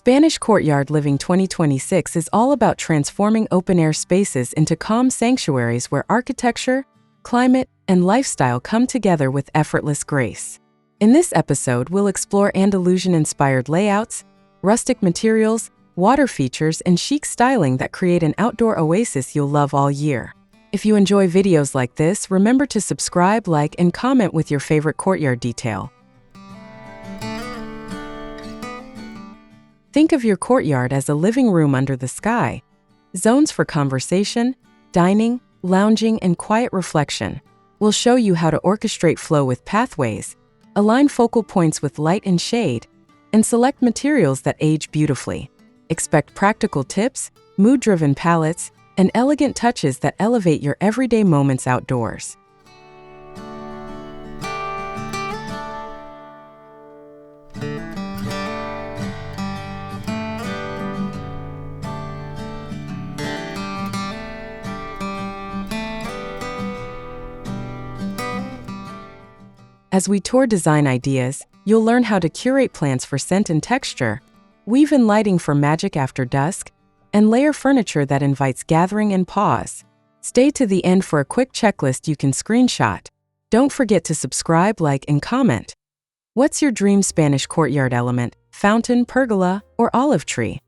Spanish Courtyard Living 2026 is all about transforming open-air spaces into calm sanctuaries where architecture, climate, and lifestyle come together with effortless grace. In this episode, we'll explore Andalusian-inspired layouts, rustic materials, water features, and chic styling that create an outdoor oasis you'll love all year. If you enjoy videos like this, remember to subscribe, like, and comment with your favorite courtyard detail. Think of your courtyard as a living room under the sky. Zones for conversation, dining, lounging, and quiet reflection. We'll show you how to orchestrate flow with pathways, align focal points with light and shade, and select materials that age beautifully. Expect practical tips, mood-driven palettes, and elegant touches that elevate your everyday moments outdoors. As we tour design ideas, you'll learn how to curate plants for scent and texture, weave in lighting for magic after dusk, and layer furniture that invites gathering and pause. Stay to the end for a quick checklist you can screenshot. Don't forget to subscribe, like, and comment. What's your dream Spanish courtyard element? Fountain, pergola, or olive tree?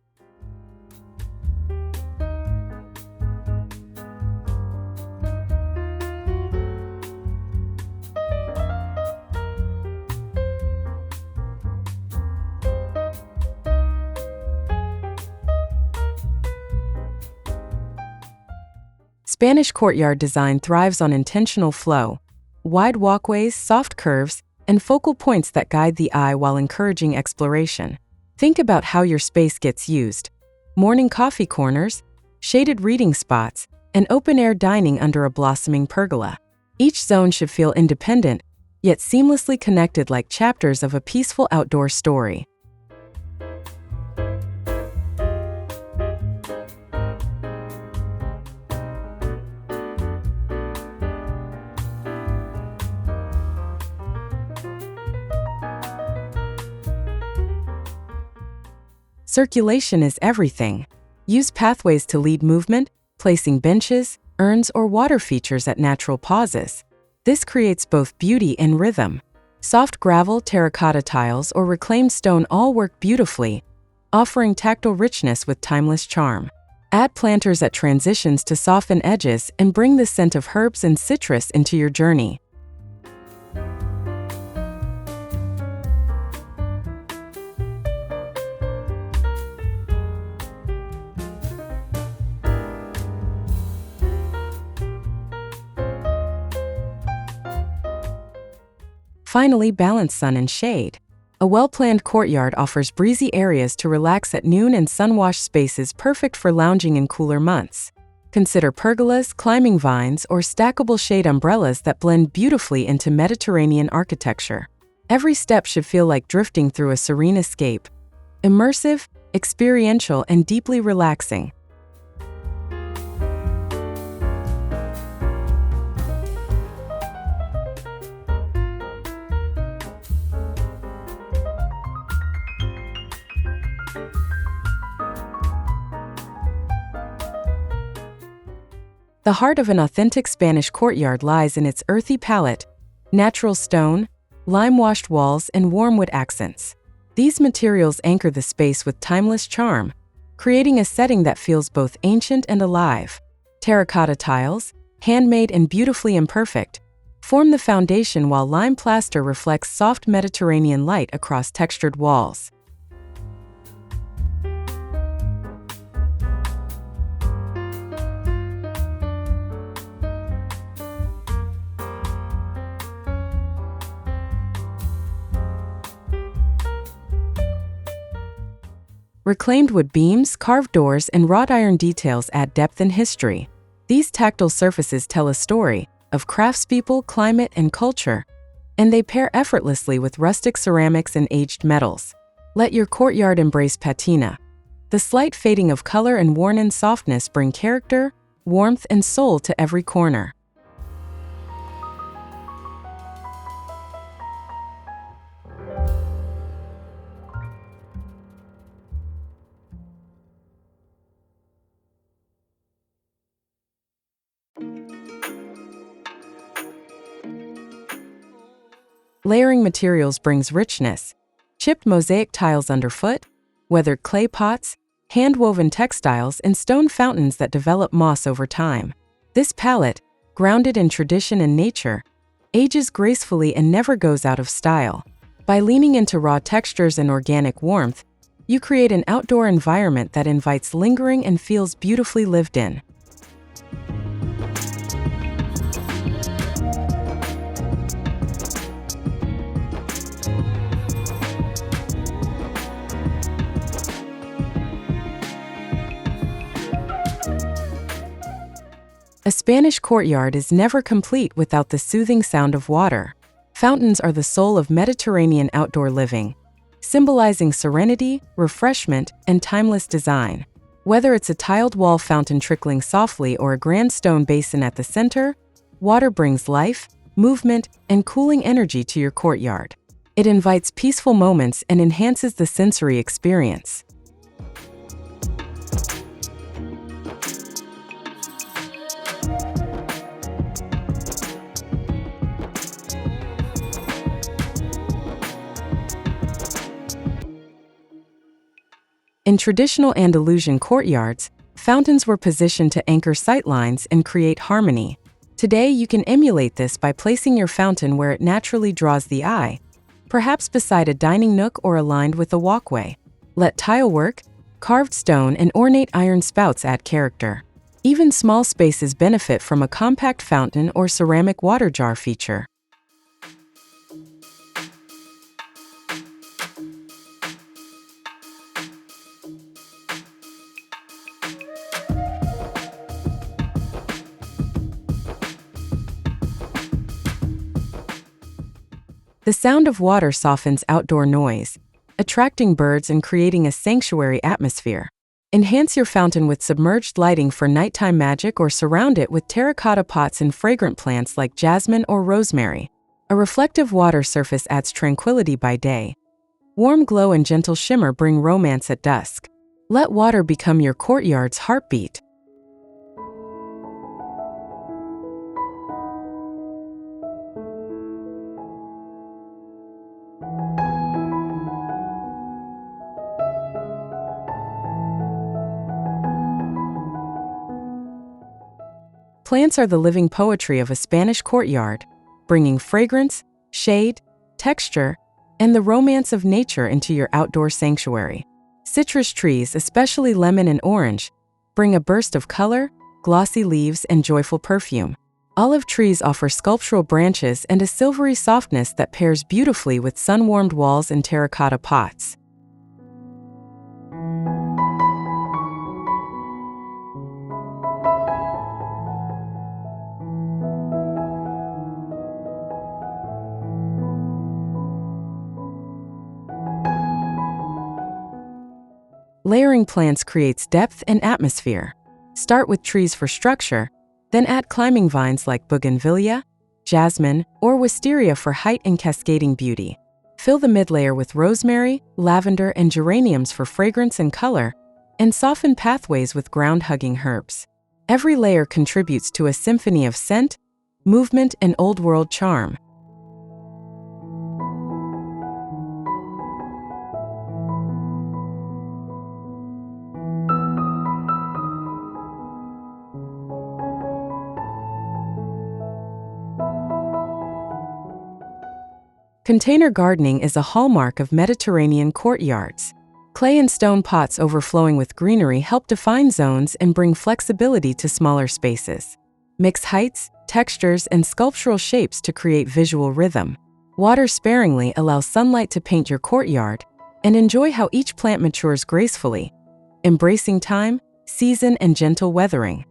Spanish courtyard design thrives on intentional flow, wide walkways, soft curves, and focal points that guide the eye while encouraging exploration. Think about how your space gets used: morning coffee corners, shaded reading spots, and open-air dining under a blossoming pergola. Each zone should feel independent, yet seamlessly connected like chapters of a peaceful outdoor story. Circulation is everything. Use pathways to lead movement, placing benches, urns, or water features at natural pauses. This creates both beauty and rhythm. Soft gravel, terracotta tiles, or reclaimed stone all work beautifully, offering tactile richness with timeless charm. Add planters at transitions to soften edges and bring the scent of herbs and citrus into your journey. Finally, balance sun and shade. A well-planned courtyard offers breezy areas to relax at noon and sun-washed spaces perfect for lounging in cooler months. Consider pergolas, climbing vines, or stackable shade umbrellas that blend beautifully into Mediterranean architecture. Every step should feel like drifting through a serene escape. Immersive, experiential, and deeply relaxing. The heart of an authentic Spanish courtyard lies in its earthy palette, natural stone, lime-washed walls, and warm wood accents. These materials anchor the space with timeless charm, creating a setting that feels both ancient and alive. Terracotta tiles, handmade and beautifully imperfect, form the foundation while lime plaster reflects soft Mediterranean light across textured walls. Reclaimed wood beams, carved doors, and wrought iron details add depth and history. These tactile surfaces tell a story of craftspeople, climate, and culture, and they pair effortlessly with rustic ceramics and aged metals. Let your courtyard embrace patina. The slight fading of color and worn-in softness bring character, warmth, and soul to every corner. Layering materials brings richness. Chipped mosaic tiles underfoot, weathered clay pots, hand-woven textiles, and stone fountains that develop moss over time. This palette, grounded in tradition and nature, ages gracefully and never goes out of style. By leaning into raw textures and organic warmth, you create an outdoor environment that invites lingering and feels beautifully lived in. A Spanish courtyard is never complete without the soothing sound of water. Fountains are the soul of Mediterranean outdoor living, symbolizing serenity, refreshment, and timeless design. Whether it's a tiled wall fountain trickling softly or a grand stone basin at the center, water brings life, movement, and cooling energy to your courtyard. It invites peaceful moments and enhances the sensory experience. In traditional Andalusian courtyards, fountains were positioned to anchor sightlines and create harmony. Today, you can emulate this by placing your fountain where it naturally draws the eye, perhaps beside a dining nook or aligned with a walkway. Let tilework, carved stone, and ornate iron spouts add character. Even small spaces benefit from a compact fountain or ceramic water jar feature. The sound of water softens outdoor noise, attracting birds and creating a sanctuary atmosphere. Enhance your fountain with submerged lighting for nighttime magic or surround it with terracotta pots and fragrant plants like jasmine or rosemary. A reflective water surface adds tranquility by day. Warm glow and gentle shimmer bring romance at dusk. Let water become your courtyard's heartbeat. Plants are the living poetry of a Spanish courtyard, bringing fragrance, shade, texture, and the romance of nature into your outdoor sanctuary. Citrus trees, especially lemon and orange, bring a burst of color, glossy leaves, and joyful perfume. Olive trees offer sculptural branches and a silvery softness that pairs beautifully with sun-warmed walls and terracotta pots. Layering plants creates depth and atmosphere. Start with trees for structure, then add climbing vines like bougainvillea, jasmine, or wisteria for height and cascading beauty. Fill the mid-layer with rosemary, lavender, and geraniums for fragrance and color, and soften pathways with ground-hugging herbs. Every layer contributes to a symphony of scent, movement, and old-world charm. Container gardening is a hallmark of Mediterranean courtyards. Clay and stone pots overflowing with greenery help define zones and bring flexibility to smaller spaces. Mix heights, textures, and sculptural shapes to create visual rhythm. Water sparingly allows sunlight to paint your courtyard, and enjoy how each plant matures gracefully, embracing time, season, and gentle weathering.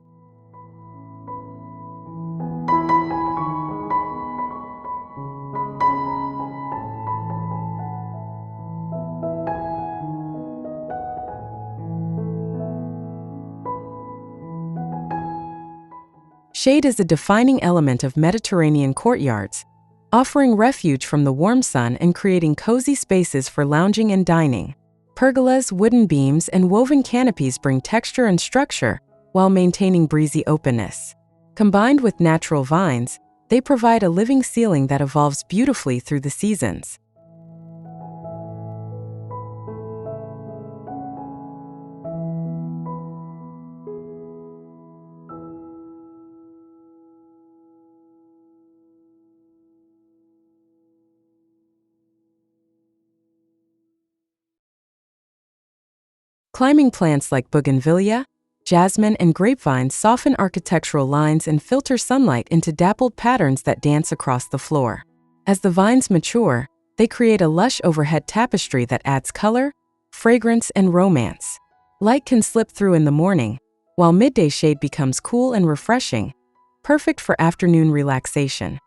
Shade is a defining element of Mediterranean courtyards, offering refuge from the warm sun and creating cozy spaces for lounging and dining. Pergolas, wooden beams, and woven canopies bring texture and structure while maintaining breezy openness. Combined with natural vines, they provide a living ceiling that evolves beautifully through the seasons. Climbing plants like bougainvillea, jasmine, and grapevines soften architectural lines and filter sunlight into dappled patterns that dance across the floor. As the vines mature, they create a lush overhead tapestry that adds color, fragrance, and romance. Light can slip through in the morning, while midday shade becomes cool and refreshing, perfect for afternoon relaxation.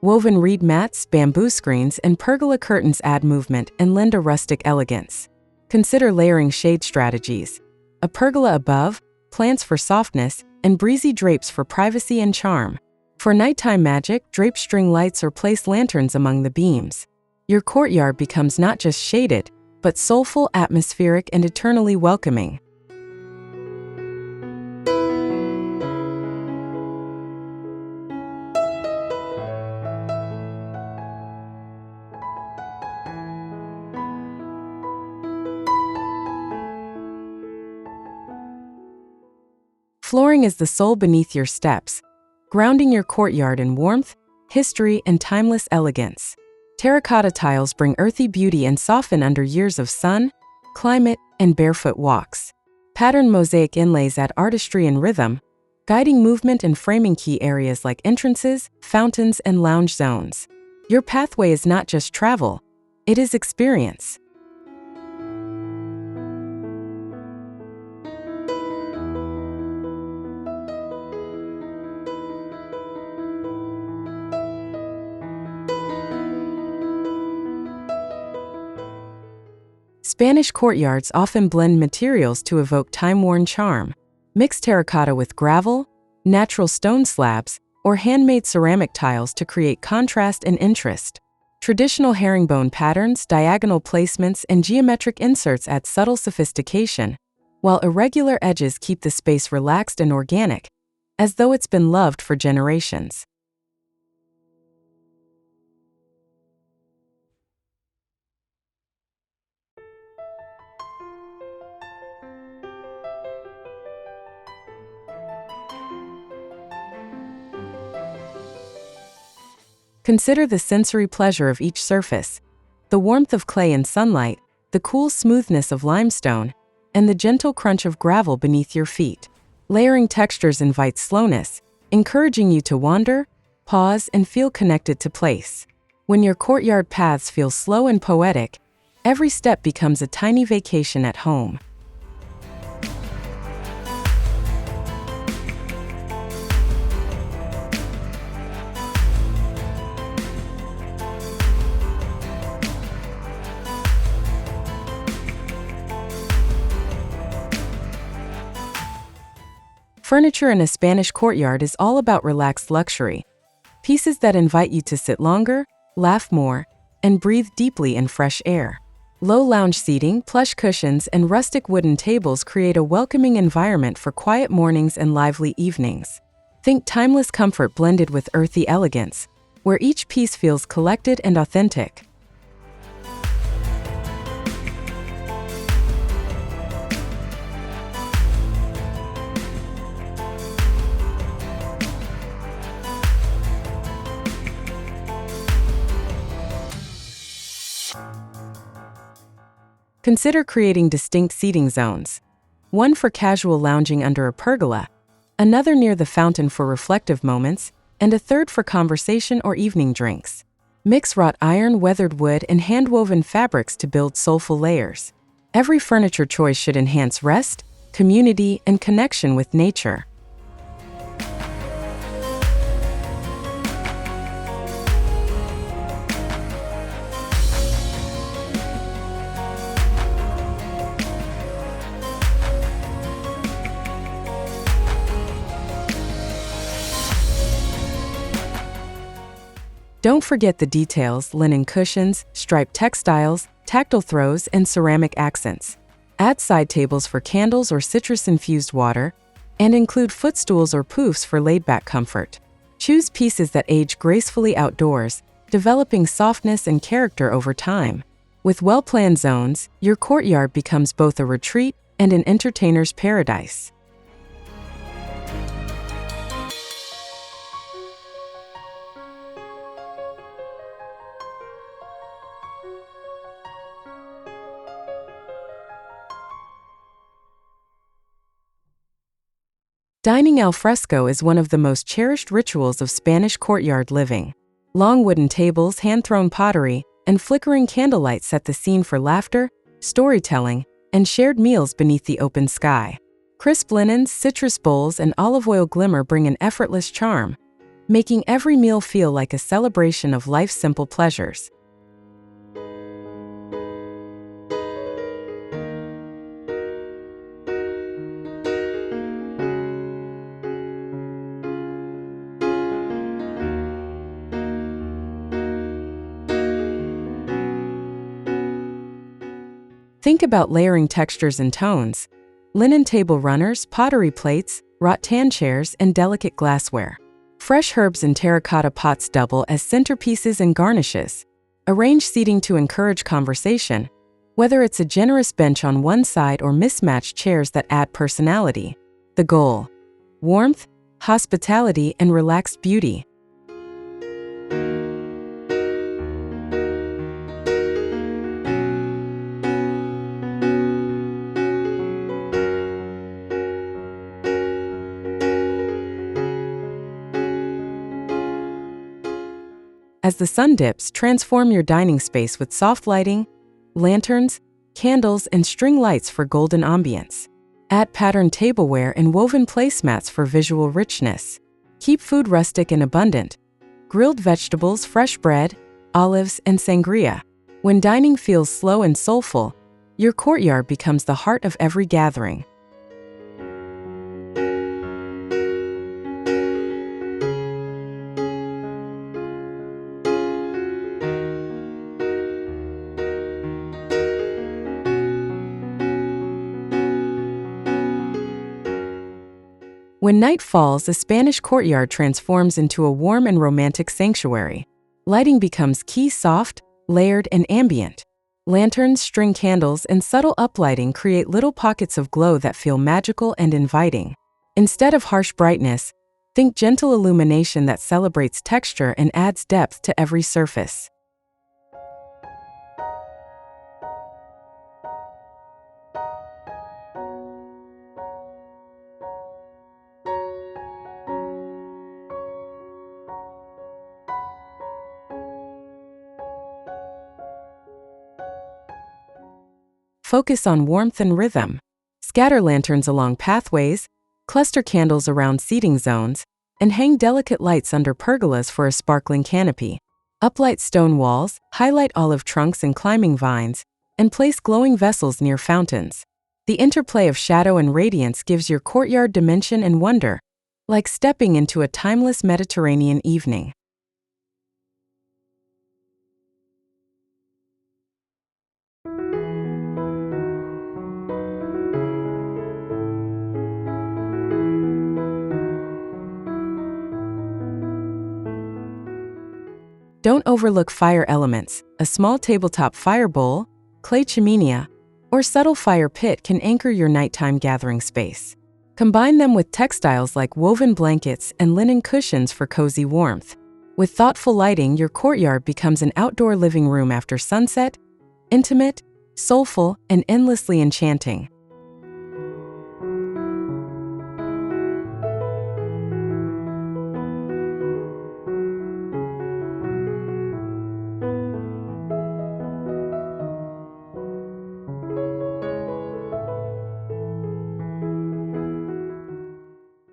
Woven reed mats, bamboo screens, and pergola curtains add movement and lend a rustic elegance. Consider layering shade strategies. A pergola above, plants for softness, and breezy drapes for privacy and charm. For nighttime magic, drape string lights or place lanterns among the beams. Your courtyard becomes not just shaded, but soulful, atmospheric, and eternally welcoming. Flooring is the soul beneath your steps, grounding your courtyard in warmth, history, and timeless elegance. Terracotta tiles bring earthy beauty and soften under years of sun, climate, and barefoot walks. Patterned mosaic inlays add artistry and rhythm, guiding movement and framing key areas like entrances, fountains, and lounge zones. Your pathway is not just travel, it is experience. Spanish courtyards often blend materials to evoke time-worn charm. Mix terracotta with gravel, natural stone slabs, or handmade ceramic tiles to create contrast and interest. Traditional herringbone patterns, diagonal placements, and geometric inserts add subtle sophistication, while irregular edges keep the space relaxed and organic, as though it's been loved for generations. Consider the sensory pleasure of each surface: the warmth of clay in sunlight, the cool smoothness of limestone, and the gentle crunch of gravel beneath your feet. Layering textures invites slowness, encouraging you to wander, pause, and feel connected to place. When your courtyard paths feel slow and poetic, every step becomes a tiny vacation at home. Furniture in a Spanish courtyard is all about relaxed luxury. Pieces that invite you to sit longer, laugh more, and breathe deeply in fresh air. Low lounge seating, plush cushions, and rustic wooden tables create a welcoming environment for quiet mornings and lively evenings. Think timeless comfort blended with earthy elegance, where each piece feels collected and authentic. Consider creating distinct seating zones. One for casual lounging under a pergola, another near the fountain for reflective moments, and a third for conversation or evening drinks. Mix wrought iron, weathered wood, and hand-woven fabrics to build soulful layers. Every furniture choice should enhance rest, community, and connection with nature. Don't forget the details: linen cushions, striped textiles, tactile throws, and ceramic accents. Add side tables for candles or citrus-infused water, and include footstools or poofs for laid-back comfort. Choose pieces that age gracefully outdoors, developing softness and character over time. With well-planned zones, your courtyard becomes both a retreat and an entertainer's paradise. Dining al fresco is one of the most cherished rituals of Spanish courtyard living. Long wooden tables, hand-thrown pottery, and flickering candlelight set the scene for laughter, storytelling, and shared meals beneath the open sky. Crisp linens, citrus bowls, and olive oil glimmer bring an effortless charm, making every meal feel like a celebration of life's simple pleasures. Think about layering textures and tones: linen table runners, pottery plates, rattan chairs, and delicate glassware. Fresh herbs and terracotta pots double as centerpieces and garnishes. Arrange seating to encourage conversation, whether it's a generous bench on one side or mismatched chairs that add personality. The goal: warmth, hospitality, and relaxed beauty. As the sun dips, transform your dining space with soft lighting, lanterns, candles, and string lights for golden ambience. Add patterned tableware and woven placemats for visual richness. Keep food rustic and abundant: grilled vegetables, fresh bread, olives, and sangria. When dining feels slow and soulful, your courtyard becomes the heart of every gathering. When night falls, a Spanish courtyard transforms into a warm and romantic sanctuary. Lighting becomes key: soft, layered, and ambient. Lanterns, string candles, and subtle uplighting create little pockets of glow that feel magical and inviting. Instead of harsh brightness, think gentle illumination that celebrates texture and adds depth to every surface. Focus on warmth and rhythm. Scatter lanterns along pathways, cluster candles around seating zones, and hang delicate lights under pergolas for a sparkling canopy. Uplight stone walls, highlight olive trunks and climbing vines, and place glowing vessels near fountains. The interplay of shadow and radiance gives your courtyard dimension and wonder, like stepping into a timeless Mediterranean evening. Don't overlook fire elements. A small tabletop fire bowl, clay chimenea, or subtle fire pit can anchor your nighttime gathering space. Combine them with textiles like woven blankets and linen cushions for cozy warmth. With thoughtful lighting, your courtyard becomes an outdoor living room after sunset, intimate, soulful, and endlessly enchanting.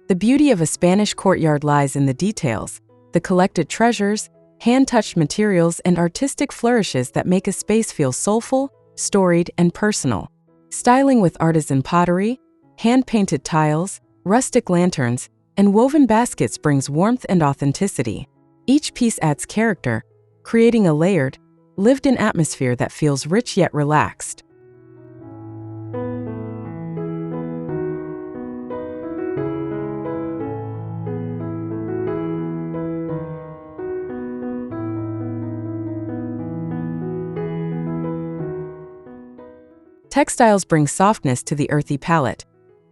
The beauty of a Spanish courtyard lies in the details: the collected treasures, hand-touched materials, and artistic flourishes that make a space feel soulful, storied, and personal. Styling with artisan pottery, hand-painted tiles, rustic lanterns, and woven baskets brings warmth and authenticity. Each piece adds character, creating a layered, lived-in atmosphere that feels rich yet relaxed. Textiles bring softness to the earthy palette.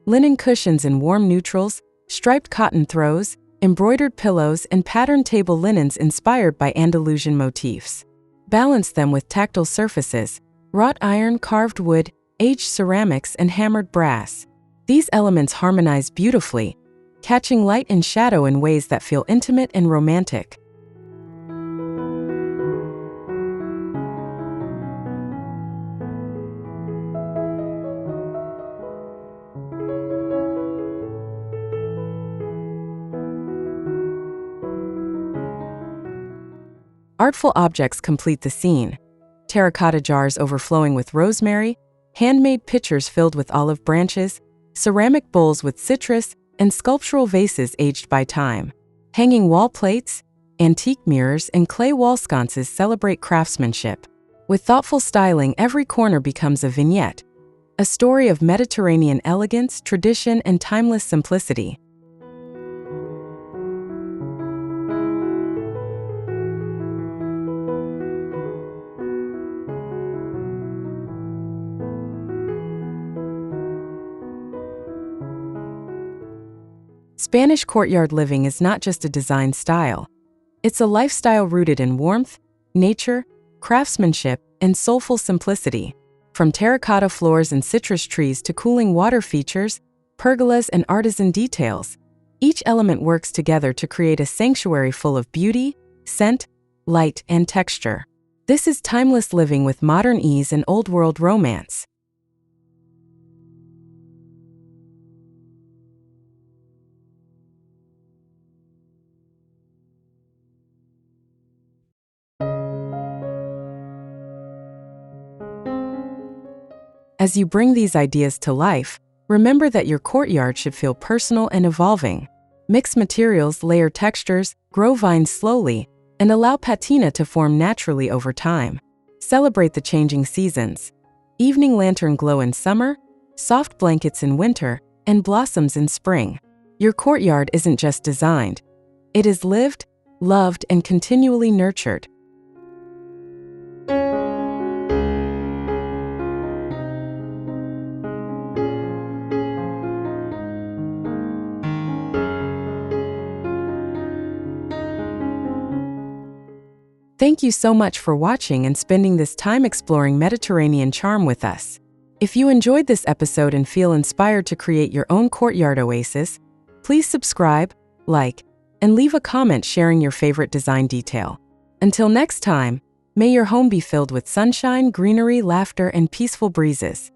Linen cushions in warm neutrals, striped cotton throws, embroidered pillows, and patterned table linens inspired by Andalusian motifs. Balance them with tactile surfaces, wrought iron, carved wood, aged ceramics, and hammered brass. These elements harmonize beautifully, catching light and shadow in ways that feel intimate and romantic. Artful objects complete the scene. Terracotta jars overflowing with rosemary, handmade pitchers filled with olive branches, ceramic bowls with citrus, and sculptural vases aged by time. Hanging wall plates, antique mirrors, and clay wall sconces celebrate craftsmanship. With thoughtful styling, every corner becomes a vignette, a story of Mediterranean elegance, tradition, and timeless simplicity. Spanish courtyard living is not just a design style. It's a lifestyle rooted in warmth, nature, craftsmanship, and soulful simplicity. From terracotta floors and citrus trees to cooling water features, pergolas, and artisan details, each element works together to create a sanctuary full of beauty, scent, light, and texture. This is timeless living with modern ease and old-world romance. As you bring these ideas to life, remember that your courtyard should feel personal and evolving. Mix materials, layer textures, grow vines slowly, and allow patina to form naturally over time. Celebrate the changing seasons. Evening lantern glow in summer, soft blankets in winter, and blossoms in spring. Your courtyard isn't just designed. It is lived, loved, and continually nurtured. Thank you so much for watching and spending this time exploring Mediterranean charm with us. If you enjoyed this episode and feel inspired to create your own courtyard oasis, please subscribe, like, and leave a comment sharing your favorite design detail. Until next time, may your home be filled with sunshine, greenery, laughter, and peaceful breezes.